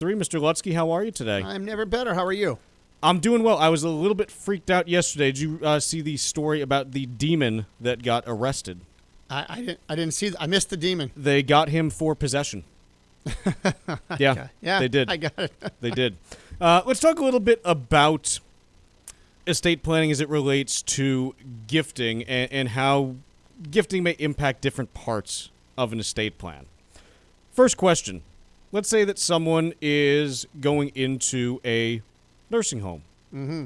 Mr. Lutsky, how are you today? I'm never better. How are you? I'm doing well. I was a little bit freaked out yesterday. Did you see the story about the demon that got arrested? I didn't see. I missed the demon. They got him for possession. Yeah, they did. I got it. They did. Let's talk a little bit about estate planning as it relates to gifting and how gifting may impact different parts of an estate plan. First question. Let's say that someone is going into a nursing home. Mm-hmm.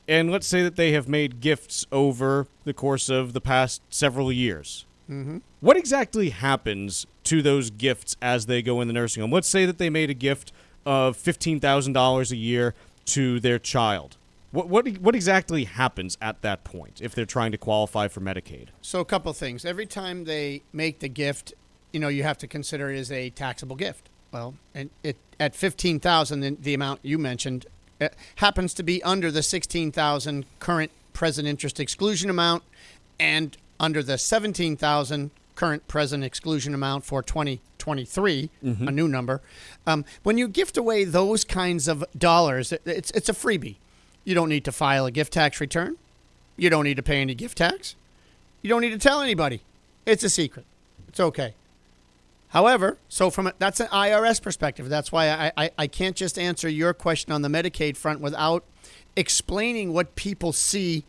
And let's say that they have made gifts over the course of the past several years. Mm-hmm. What exactly happens to those gifts as they go in the nursing home? Let's say that they made a gift of $15,000 a year to their child. What exactly happens at that point if they're trying to qualify for Medicaid? So a couple things. Every time they make the gift, you have to consider it as a taxable gift. Well, and it at $15,000, the amount you mentioned, happens to be under the $16,000 current present interest exclusion amount and under the $17,000 current present exclusion amount for 2023, a new number. When you gift away those kinds of dollars, it's a freebie. You don't need to file a gift tax return. You don't need to pay any gift tax. You don't need to tell anybody. It's a secret. It's okay. However, that's an IRS perspective. That's why I can't just answer your question on the Medicaid front without explaining what people see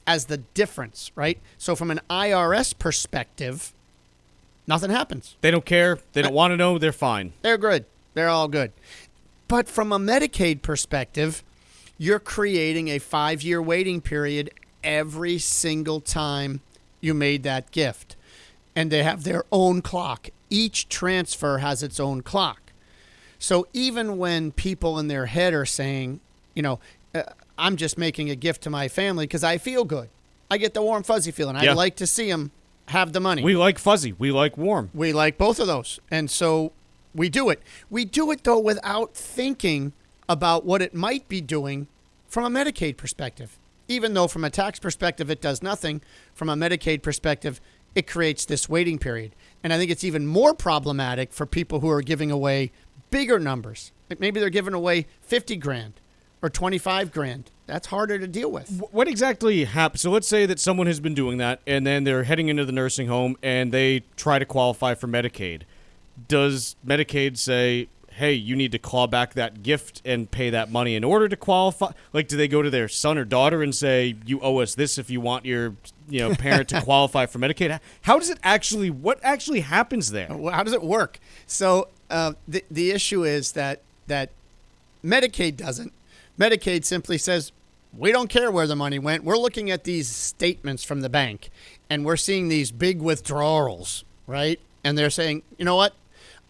as the difference, right? So from an IRS perspective, nothing happens. They don't care. They don't want to know. They're fine. They're good. They're all good. But from a Medicaid perspective, you're creating a 5-year waiting period every single time you made that gift. And they have their own clock. Each transfer has its own clock. So even when people in their head are saying, I'm just making a gift to my family because I feel good. I get the warm, fuzzy feeling. Yeah. I like to see them have the money. We like fuzzy. We like warm. We like both of those. And so we do it. We do it, though, without thinking about what it might be doing from a Medicaid perspective. Even though from a tax perspective it does nothing, from a Medicaid perspective, it creates this waiting period. And I think it's even more problematic for people who are giving away bigger numbers. Like maybe they're giving away $50,000 or $25,000. That's harder to deal with. What exactly happens? So let's say that someone has been doing that, and then they're heading into the nursing home, and they try to qualify for Medicaid. Does Medicaid say, hey, you need to claw back that gift and pay that money in order to qualify? Like, do they go to their son or daughter and say, you owe us this if you want your parent to qualify for Medicaid? How does it actually, what actually happens there? How does it work? So the issue is that Medicaid doesn't. Medicaid simply says, we don't care where the money went. We're looking at these statements from the bank, and we're seeing these big withdrawals, right? And they're saying, you know what?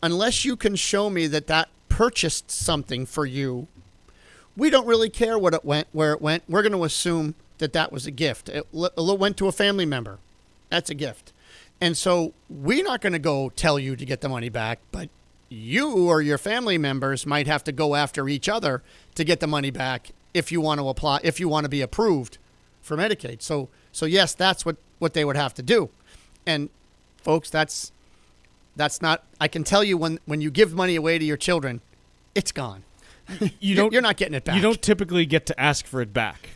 Unless you can show me that purchased something for you, we don't really care where it went. We're going to assume that was a gift. It went to a family member. That's a gift. And so we're not going to go tell you to get the money back, but you or your family members might have to go after each other to get the money back if you want to apply, if you want to be approved for Medicaid. So yes, that's what they would have to do. And folks, that's not, I can tell you when you give money away to your children, it's gone. You're not getting it back. You don't typically get to ask for it back.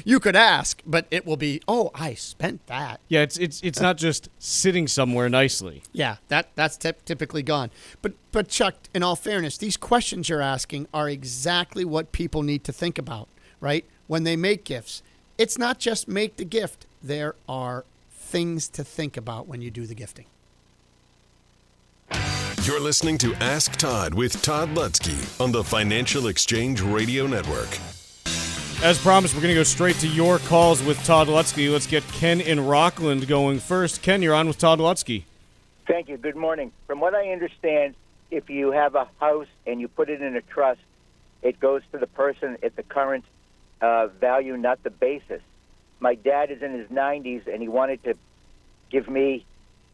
You could ask, but it will be, I spent that. Yeah, it's not just sitting somewhere nicely. Yeah, that's typically gone. But Chuck, in all fairness, these questions you're asking are exactly what people need to think about, right? When they make gifts, it's not just make the gift. There are things to think about when you do the gifting. You're listening to Ask Todd with Todd Lutsky on the Financial Exchange Radio Network. As promised, we're going to go straight to your calls with Todd Lutsky. Let's get Ken in Rockland going first. Ken, you're on with Todd Lutsky. Thank you. Good morning. From what I understand, if you have a house and you put it in a trust, it goes to the person at the current value, not the basis. My dad is in his 90s, and he wanted to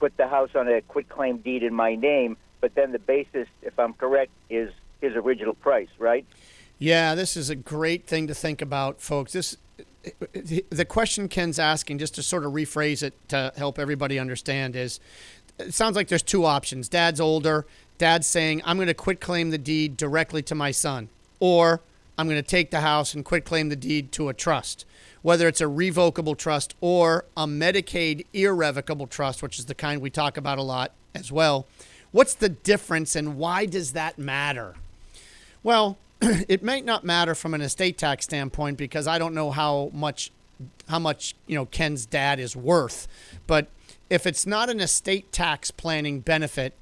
put the house on a quitclaim deed in my name, but then the basis, if I'm correct, is his original price, right? Yeah, this is a great thing to think about, folks. The question Ken's asking, just to sort of rephrase it to help everybody understand, is it sounds like there's two options. Dad's older. Dad's saying, I'm going to quit claim the deed directly to my son, or I'm going to take the house and quit claim the deed to a trust, whether it's a revocable trust or a Medicaid irrevocable trust, which is the kind we talk about a lot as well. What's the difference and why does that matter? Well, it may not matter from an estate tax standpoint because I don't know how much Ken's dad is worth. But if it's not an estate tax planning benefit,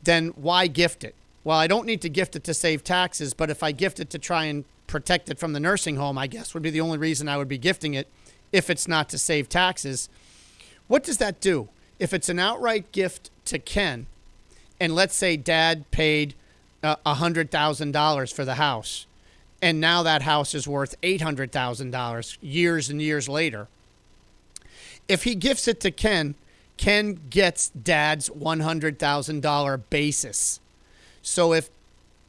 then why gift it? Well, I don't need to gift it to save taxes, but if I gift it to try and protect it from the nursing home, I guess would be the only reason I would be gifting it if it's not to save taxes. What does that do? If it's an outright gift to Ken, and let's say Dad paid $100,000 for the house, and now that house is worth $800,000 years and years later. If he gifts it to Ken, Ken gets Dad's $100,000 basis. So if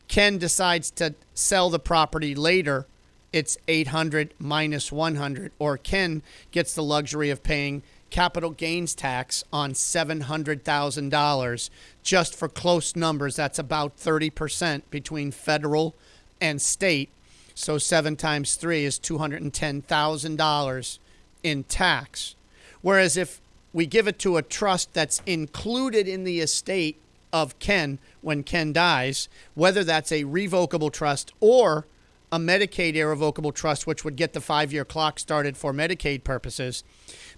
Ken decides to sell the property later, it's 800 minus 100, or Ken gets the luxury of paying capital gains tax on $700,000. Just for close numbers, that's about 30% between federal and state. So 7 times 3 is $210,000 in tax. Whereas if we give it to a trust that's included in the estate of Ken when Ken dies, whether that's a revocable trust or a Medicaid irrevocable trust, which would get the 5-year clock started for Medicaid purposes,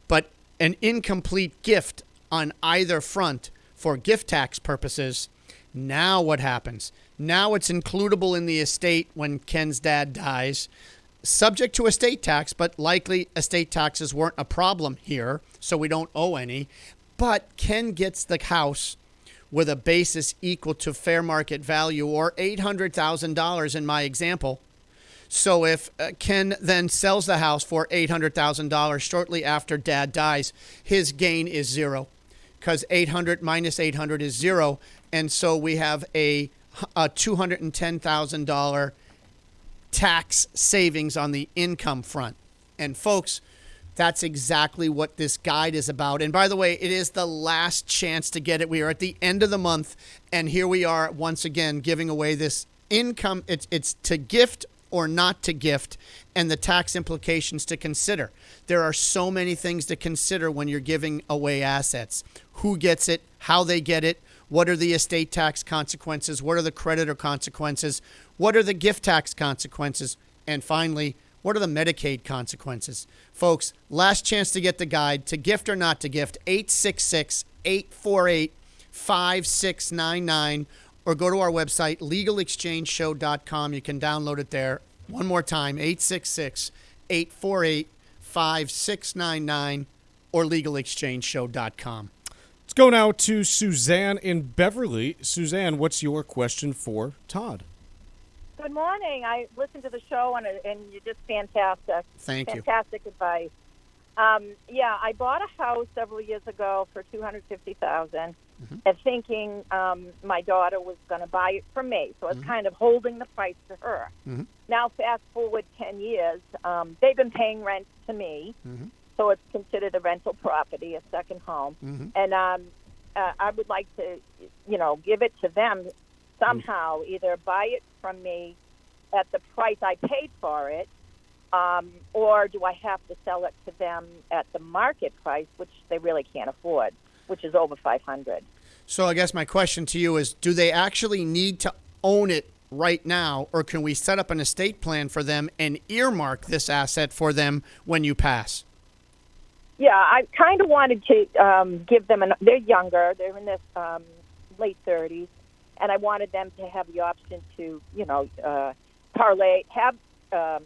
but an incomplete gift on either front for gift tax purposes, now what happens? Now it's includable in the estate when Ken's dad dies, subject to estate tax, but likely estate taxes weren't a problem here, so we don't owe any. But Ken gets the house with a basis equal to fair market value, or $800,000 in my example. So if Ken then sells the house for $800,000 shortly after Dad dies, his gain is zero, because 800 minus 800 is zero. And so we have a $210,000 tax savings on the income front. And folks, that's exactly what this guide is about. And by the way, it is the last chance to get it. We are at the end of the month, and here we are once again giving away this income. It's to gift or not to gift, and the tax implications to consider. There are so many things to consider when you're giving away assets. Who gets it? How they get it? What are the estate tax consequences? What are the creditor consequences? What are the gift tax consequences? And finally, what are the Medicaid consequences? Folks, last chance to get the guide, to gift or not to gift, 866-848-5699, or go to our website, legalexchangeshow.com. You can download it there. One more time, 866-848-5699, or legalexchangeshow.com. Let's go now to Suzanne in Beverly. Suzanne, what's your question for Todd? Good morning. I listened to the show, and you're just fantastic. Thank you. Fantastic advice. I bought a house several years ago for $250,000, and thinking my daughter was going to buy it from me. So I was kind of holding the price to her. Now, fast forward 10 years, they've been paying rent to me, so it's considered a rental property, a second home. And I would like to, give it to them somehow, either buy it from me at the price I paid for it, or do I have to sell it to them at the market price, which they really can't afford, which is over $500. So I guess my question to you is, do they actually need to own it right now, or can we set up an estate plan for them and earmark this asset for them when you pass? Yeah, I kind of wanted to give them they're younger, they're in their late 30s, and I wanted them to have the option to, parlay, have the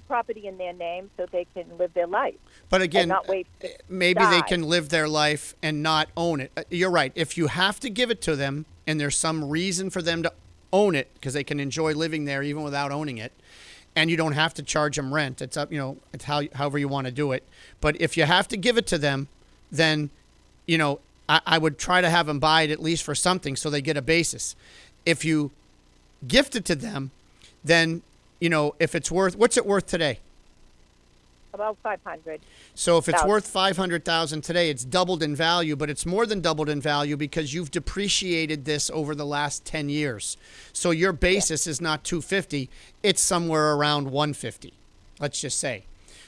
property in their name so they can live their life. But again, not wait maybe they can live their life and not own it. You're right. If you have to give it to them and there's some reason for them to own it because they can enjoy living there even without owning it, and you don't have to charge them rent. It's up, it's however you want to do it. But if you have to give it to them, then, I would try to have them buy it at least for something so they get a basis. If you gift it to them, then, if it's worth, what's it worth today? About 500. So if it's Thousand. worth $500,000 today, it's doubled in value, but it's more than doubled in value because you've depreciated this over the last 10 years. So your basis is not 250, it's somewhere around 150. Let's just say.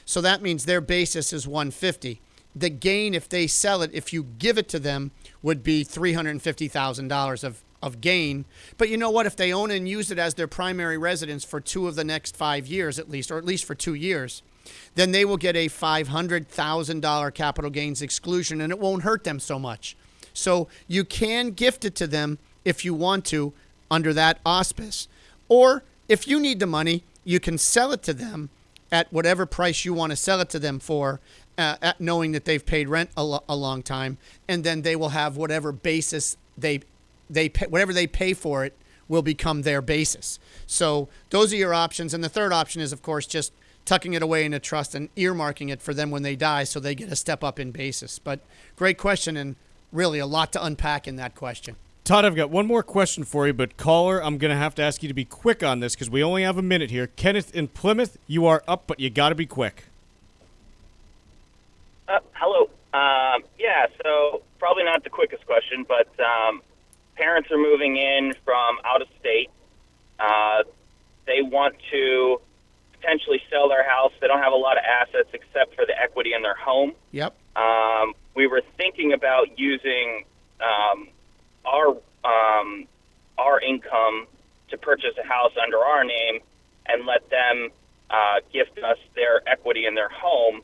So that means their basis is 150. The gain, if they sell it, if you give it to them, would be $350,000 of gain. But you know what? If they own and use it as their primary residence for 2 of the next 5 years at least, or at least for 2 years, then they will get a $500,000 capital gains exclusion, and it won't hurt them so much. So you can gift it to them if you want to under that auspice. Or if you need the money, you can sell it to them at whatever price you want to sell it to them for, knowing that they've paid rent a long time, and then they will have whatever basis they pay, whatever they pay for it will become their basis. So those are your options. And the third option is, of course, just tucking it away in a trust and earmarking it for them when they die so they get a step up in basis. But great question, and really a lot to unpack in that question. Todd, I've got one more question for you, but caller, I'm going to have to ask you to be quick on this because we only have a minute here. Kenneth in Plymouth, you are up, but you got to be quick. Hello. Yeah, so probably not the quickest question, but parents are moving in from out of state. They want to potentially sell their house. They don't have a lot of assets except for the equity in their home. Yep. We were thinking about using our income to purchase a house under our name and let them gift us their equity in their home.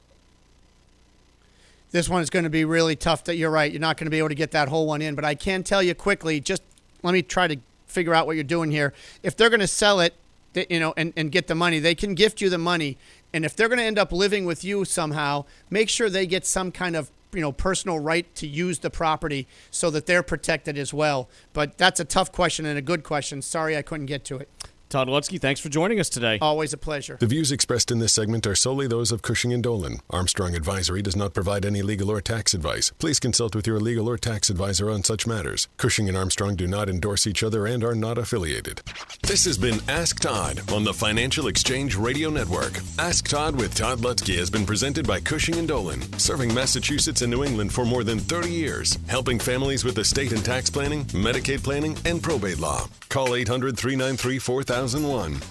This one is going to be really tough. That you're right. You're not going to be able to get that whole one in. But I can tell you quickly, just let me try to figure out what you're doing here. If they're going to sell it, and get the money, they can gift you the money. And if they're going to end up living with you somehow, make sure they get some kind of personal right to use the property so that they're protected as well. But that's a tough question and a good question. Sorry I couldn't get to it. Todd Lutsky, thanks for joining us today. Always a pleasure. The views expressed in this segment are solely those of Cushing & Dolan. Armstrong Advisory does not provide any legal or tax advice. Please consult with your legal or tax advisor on such matters. Cushing & Armstrong do not endorse each other and are not affiliated. This has been Ask Todd on the Financial Exchange Radio Network. Ask Todd with Todd Lutsky has been presented by Cushing & Dolan, serving Massachusetts and New England for more than 30 years, helping families with estate and tax planning, Medicaid planning, and probate law. Call 800-393-4001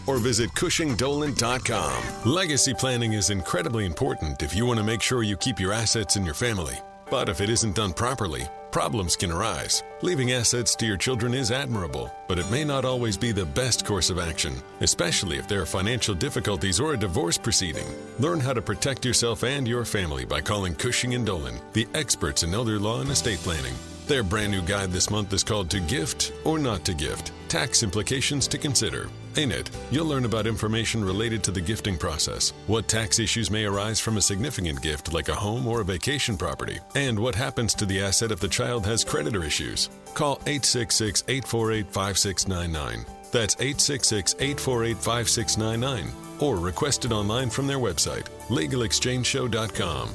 or visit CushingDolan.com. Legacy planning is incredibly important if you want to make sure you keep your assets in your family. But if it isn't done properly, problems can arise. Leaving assets to your children is admirable, but it may not always be the best course of action, especially if there are financial difficulties or a divorce proceeding. Learn how to protect yourself and your family by calling Cushing & Dolan, the experts in elder law and estate planning. Their brand new guide this month is called To Gift or Not to Gift, Tax Implications to Consider. In it, you'll learn about information related to the gifting process, what tax issues may arise from a significant gift like a home or a vacation property, and what happens to the asset if the child has creditor issues. Call 866-848-5699. That's 866-848-5699. Or request it online from their website, legalexchangeshow.com.